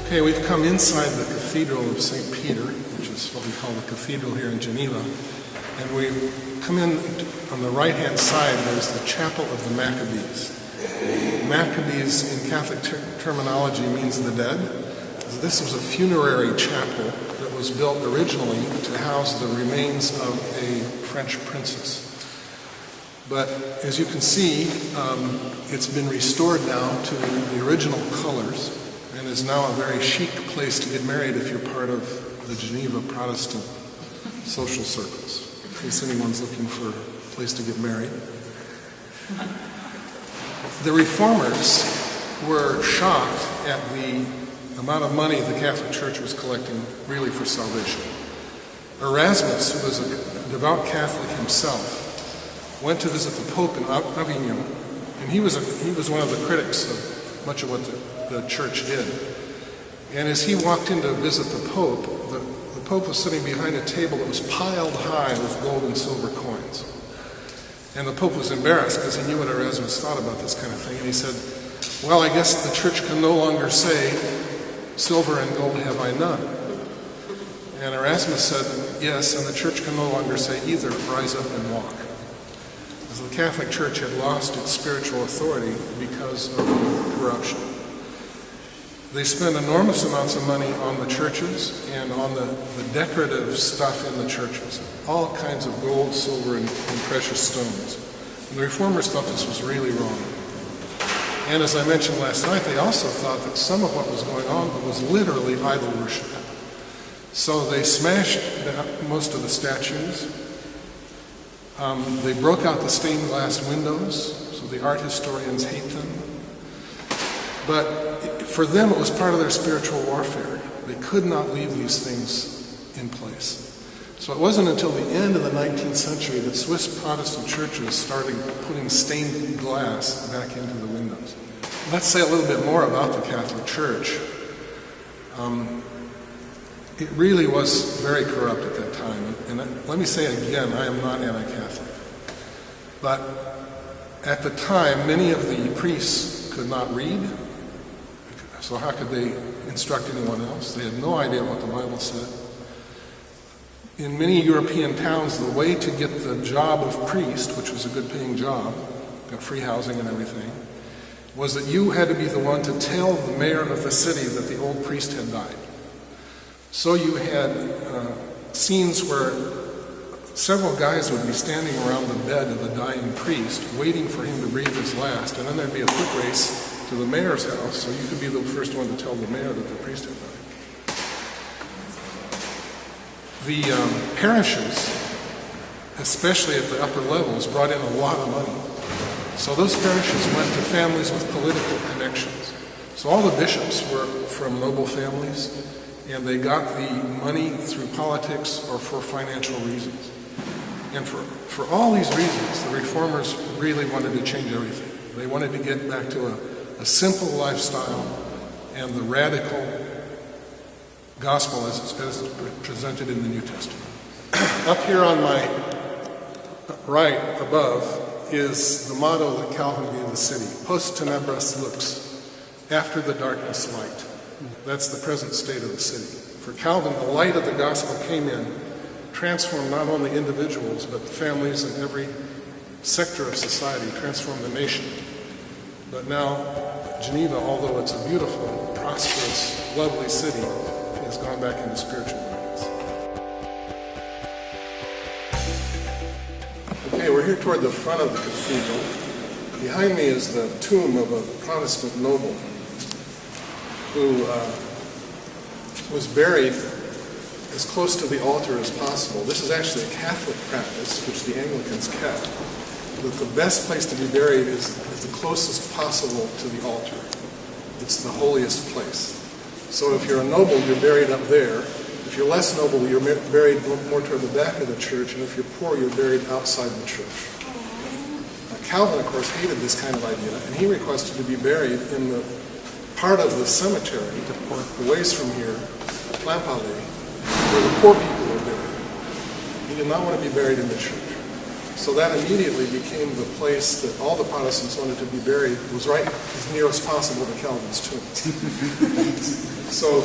Okay, we've come inside the Cathedral of St. Peter, which is what we call the cathedral here in Geneva. And we come in on the right-hand side, there's the Chapel of the Maccabees. Maccabees in Catholic terminology means the dead. This was a funerary chapel that was built originally to house the remains of a French princess. But as you can see, it's been restored now to the original colors and is now a very chic place to get married if you're part of the Geneva Protestant social circles, in case anyone's looking for a place to get married. The Reformers were shocked at the amount of money the Catholic Church was collecting really for salvation. Erasmus, who was a devout Catholic himself, went to visit the Pope in Avignon, and he was one of the critics of much of what the Church did. And as he walked in to visit the Pope, the Pope was sitting behind a table that was piled high with gold and silver coins. And the Pope was embarrassed because he knew what Erasmus thought about this kind of thing. And he said, well, I guess the Church can no longer say, silver and gold have I none. And Erasmus said, yes, and the Church can no longer say either, rise up and walk. Because the Catholic Church had lost its spiritual authority because of corruption. They spend enormous amounts of money on the churches and on the decorative stuff in the churches. All kinds of gold, silver, and precious stones. And the Reformers thought this was really wrong. And as I mentioned last night, they also thought that some of what was going on was literally idol worship. So they smashed most of the statues. They broke out the stained glass windows, so the art historians hate them. But for them, it was part of their spiritual warfare. They could not leave these things in place. So it wasn't until the end of the 19th century that Swiss Protestant churches started putting stained glass back into the windows. Let's say a little bit more about the Catholic Church. It really was very corrupt at that time. And let me say again, I am not anti-Catholic. But at the time, many of the priests could not read. So how could they instruct anyone else? They had no idea what the Bible said. In many European towns, the way to get the job of priest, which was a good paying job, got free housing and everything, was that you had to be the one to tell the mayor of the city that the old priest had died. So you had scenes where several guys would be standing around the bed of the dying priest, waiting for him to breathe his last, and then there'd be a foot race to the mayor's house, so you could be the first one to tell the mayor that the priest had died. The parishes, especially at the upper levels, brought in a lot of money. So those parishes went to families with political connections. So all the bishops were from noble families, and they got the money through politics or for financial reasons. And for all these reasons, the Reformers really wanted to change everything. They wanted to get back to a simple lifestyle and the radical gospel as presented in the New Testament. Up here on my right above is the motto that Calvin gave the city, Post tenebras lux, after the darkness light. That's the present state of the city. For Calvin, the light of the gospel came in, transformed not only individuals, but families and every sector of society, transformed the nation. But now, Geneva, although it's a beautiful, prosperous, lovely city, has gone back into spiritual darkness. Okay, we're here toward the front of the cathedral. Behind me is the tomb of a Protestant noble who was buried as close to the altar as possible. This is actually a Catholic practice, which the Anglicans kept, that the best place to be buried is the closest possible to the altar. It's the holiest place. So if you're a noble, you're buried up there. If you're less noble, you're buried more toward the back of the church, and if you're poor, you're buried outside the church. Calvin, of course, hated this kind of idea, and he requested to be buried in the part of the cemetery, a ways from here, Plein Palais, where the poor people were buried. He did not want to be buried in the church. So that immediately became the place that all the Protestants wanted to be buried, was right as near as possible to Calvin's tomb. So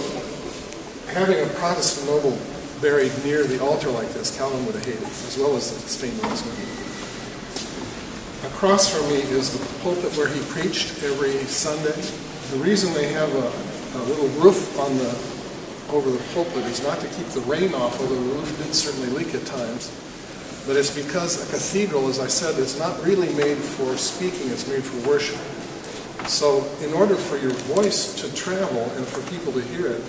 having a Protestant noble buried near the altar like this, Calvin would have hated, as well as the stained glass window. Across from me is the pulpit where he preached every Sunday. The reason they have a little roof over the pulpit is not to keep the rain off, although the roof did certainly leak at times. But it's because a cathedral, as I said, is not really made for speaking, it's made for worship. So in order for your voice to travel and for people to hear it,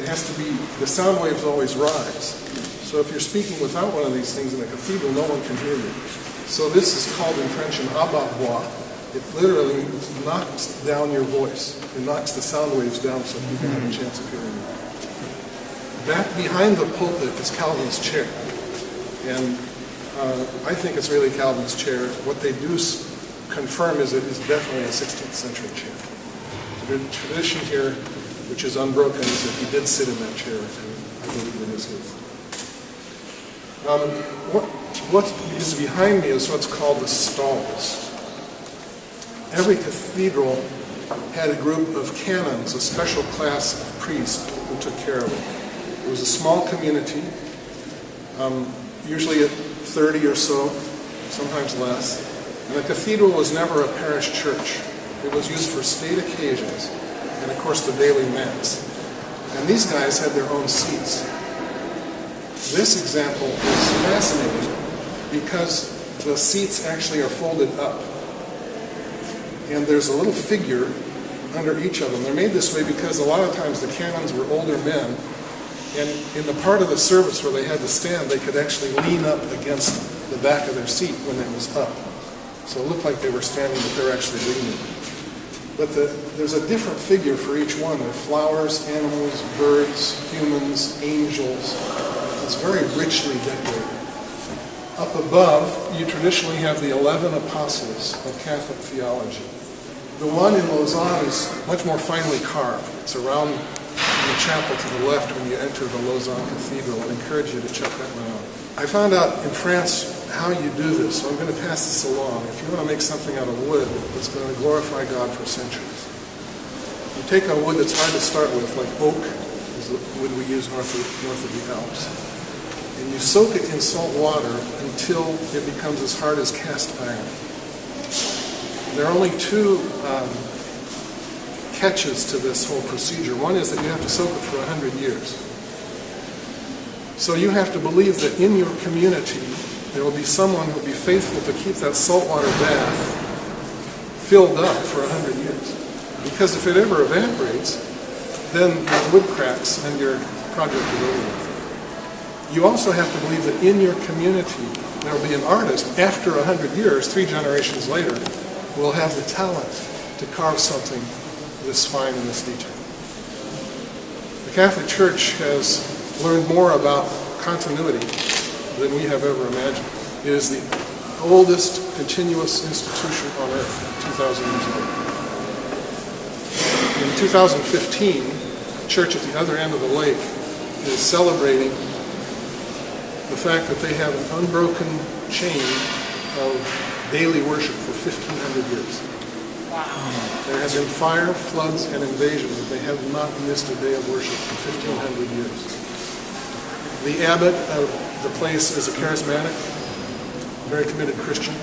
it has to be, the sound waves always rise. So if you're speaking without one of these things in a cathedral, no one can hear you. So this is called in French an abat-voix. It literally knocks down your voice. It knocks the sound waves down so people have a chance of hearing you. Back behind the pulpit is Calvin's chair. And I think it's really Calvin's chair. What they do confirm is it is definitely a 16th century chair. The tradition here, which is unbroken, is that he did sit in that chair, and I believe it is his. What is behind me is what's called the stalls. Every cathedral had a group of canons, a special class of priests who took care of it. It was a small community, usually at 30 or so, sometimes less. And the cathedral was never a parish church. It was used for state occasions and, of course, the daily Mass. And these guys had their own seats. This example is fascinating because the seats actually are folded up. And there's a little figure under each of them. They're made this way because a lot of times the canons were older men, and in the part of the service where they had to stand, they could actually lean up against the back of their seat when it was up. So it looked like they were standing, but they're actually leaning. But there's a different figure for each one. There are flowers, animals, birds, humans, angels. It's very richly decorated. Up above, you traditionally have the 11 apostles of Catholic theology. The one in Lausanne is much more finely carved. It's around in the chapel to the left when you enter the Lausanne Cathedral. I encourage you to check that one out. I found out in France how you do this, so I'm going to pass this along. If you want to make something out of wood that's going to glorify God for centuries, you take a wood that's hard to start with, like oak, is the wood we use north of the Alps, and you soak it in salt water until it becomes as hard as cast iron. There are only two catches to this whole procedure. One is that you have to soak it for 100 years. So you have to believe that in your community there will be someone who will be faithful to keep that saltwater bath filled up for 100 years. Because if it ever evaporates, then the wood cracks and your project is over with. You also have to believe that in your community there will be an artist after 100 years, 3 generations later, who will have the talent to carve something this fine and this detailed. The Catholic Church has learned more about continuity than we have ever imagined. It is the oldest continuous institution on earth, 2,000 years old. In 2015, the church at the other end of the lake is celebrating the fact that they have an unbroken chain of daily worship for 1,500 years. Wow. There has been fire, floods, and invasion, but they have not missed a day of worship in 1,500 years. The abbot of the place is a charismatic, very committed Christian,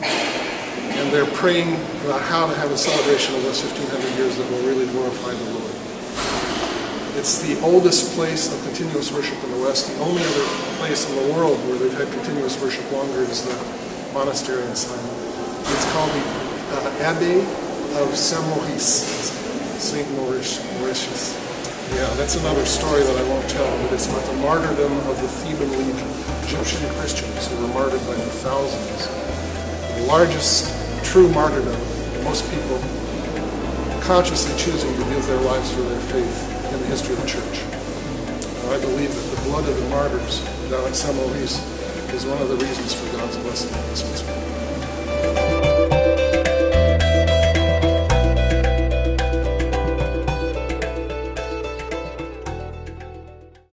and they're praying about how to have a celebration of those 1,500 years that will really glorify the Lord. It's the oldest place of continuous worship in the West. The only other place in the world where they've had continuous worship longer is the monastery in Simon. It's called the Abbey of Saint-Maurice, St. Mauritius. Yeah, that's another story that I won't tell, but it's about the martyrdom of the Theban Legion, Egyptian Christians who were martyred by the thousands. The largest true martyrdom, most people consciously choosing to give their lives for their faith in the history of the church. And I believe that the blood of the martyrs down at Saint-Maurice is one of the reasons for God's blessing on this mystery.